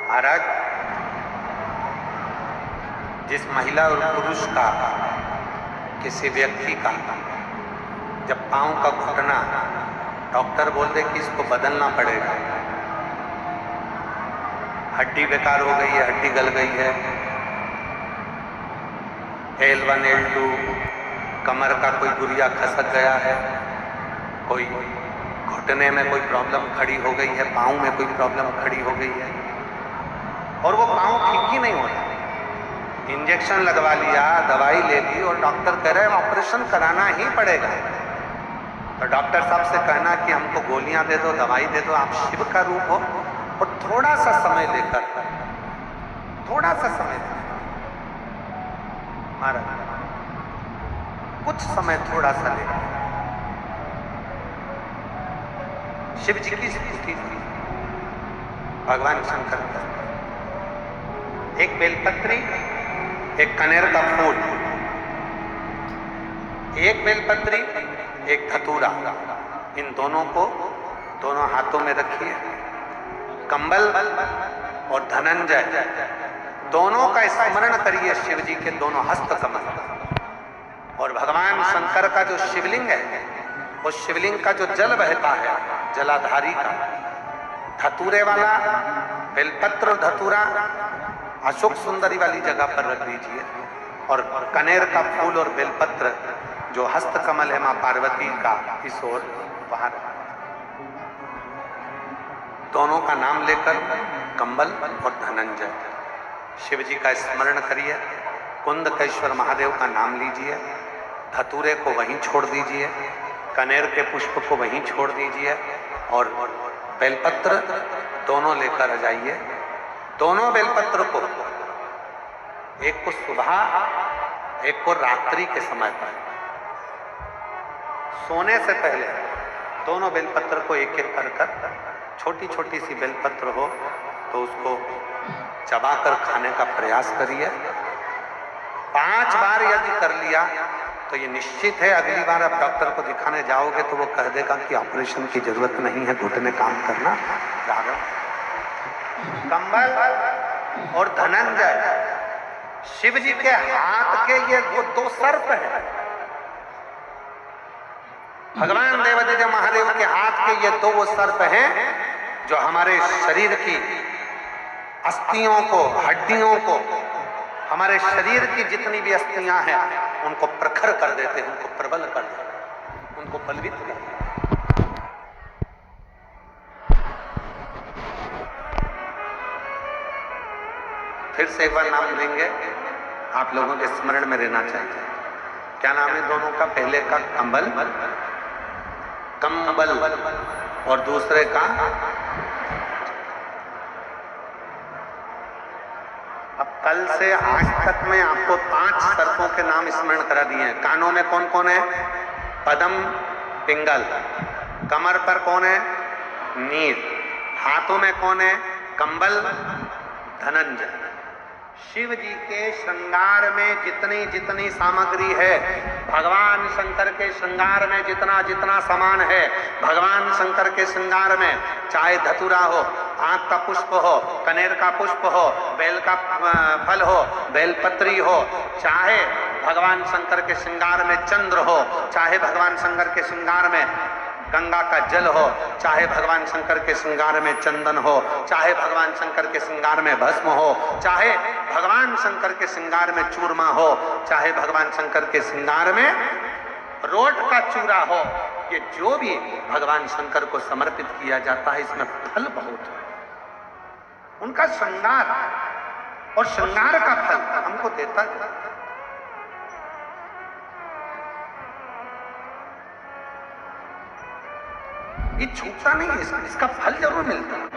महाराज, जिस महिला और पुरुष का, किसी व्यक्ति का जब पांव का घुटना डॉक्टर बोल दे कि इसको बदलना पड़ेगा, हड्डी बेकार हो गई है, हड्डी गल गई है, L1 L2 कमर का कोई गुरिया खसक गया है, कोई घुटने में कोई प्रॉब्लम खड़ी हो गई है, पांव में कोई प्रॉब्लम खड़ी हो गई है और वो पांव ठीक ही नहीं हो रहा, इंजेक्शन लगवा लिया, दवाई ले ली और डॉक्टर कह रहे हैं ऑपरेशन कराना ही पड़ेगा। तो डॉक्टर साहब से कहना कि हमको गोलियां दे दो, दवाई दे दो, आप शिव का रूप हो और थोड़ा सा समय लेकर, थोड़ा सा समय महाराज, कुछ समय थोड़ा सा लेकर शिव जी की स्तुति थी, भगवान शंकर का, एक बेलपत्री, एक कनेर का फूल, एक बेलपत्री, एक धतूरा, इन दोनों को दोनों हाथों में रखिए। कंबल और धनंजय दोनों का स्मरण करिए, शिव जी के दोनों हस्त कमल, और भगवान शंकर का जो शिवलिंग है, वो शिवलिंग का जो जल बहता है जलाधारी का, धतूरे वाला बेलपत्र और धतूरा अशोक सुंदरी वाली जगह पर रख दीजिए, और कनेर का फूल और बेलपत्र जो हस्त कमल है मां पार्वती का, इस ओर बाहर, दोनों का नाम लेकर कंबल और धनंजय शिव जी का स्मरण करिए, कुंदकेश्वर महादेव का नाम लीजिए, धतूरे को वहीं छोड़ दीजिए, कनेर के पुष्प को वहीं छोड़ दीजिए और बेलपत्र दोनों लेकर आ जाइए। दोनों बेलपत्र को, एक को सुबह, एक को रात्रि के समय पर, सोने से पहले दोनों बेलपत्र को एक एक कर, छोटी छोटी सी बेलपत्र हो तो उसको चबाकर खाने का प्रयास करिए। 5 बार यदि कर लिया तो ये निश्चित है अगली बार आप डॉक्टर को दिखाने जाओगे तो वो कह देगा कि ऑपरेशन की जरूरत नहीं है, घुटने काम करना। कंबल और धनंजय शिव जी के हाथ के ये वो 2 सर्प हैं, भगवान देवादिदेव महादेव के हाथ के ये 2 वो सर्प हैं जो हमारे शरीर की अस्थियों को, हड्डियों को, हमारे शरीर की जितनी भी अस्थियां हैं उनको प्रखर कर देते हैं, उनको प्रबल कर देते हैं, उनको बलवित कर देते हैं। फिर से एक बार नाम लेंगे, आप लोगों के स्मरण में रहना चाहिए। क्या नाम है दोनों का? पहले का कंबल, कंबल, और दूसरे का, अब कल से आज तक मैं आपको 5 सर्पों के नाम स्मरण करा दिए हैं। कानों में कौन कौन है? पद्म, पिंगल। कमर पर कौन है? नील। हाथों में कौन है? कंबल, धनंजय। शिव जी के श्रृंगार में जितनी जितनी सामग्री है, भगवान शंकर के श्रृंगार में जितना जितना सामान है, भगवान शंकर के श्रृंगार में चाहे धतूरा हो, आंख का पुष्प हो, कनेर का पुष्प हो, बेल का फल हो, बेलपत्री हो, चाहे भगवान शंकर के श्रृंगार में चंद्र हो, चाहे भगवान शंकर के श्रृंगार में गंगा का जल हो, चाहे भगवान शंकर के श्रृंगार में चंदन हो, चाहे भगवान शंकर के श्रृंगार में भस्म हो, चाहे भगवान शंकर के श्रृंगार में चूरमा हो, चाहे भगवान शंकर के श्रृंगार में रोट का चूरा हो, ये जो भी भगवान शंकर को समर्पित किया जाता है इसमें फल बहुत है। उनका श्रृंगार और श्रृंगार का फल हमको देता है। ये छूटता नहीं है, इसका फल जरूर मिलता है।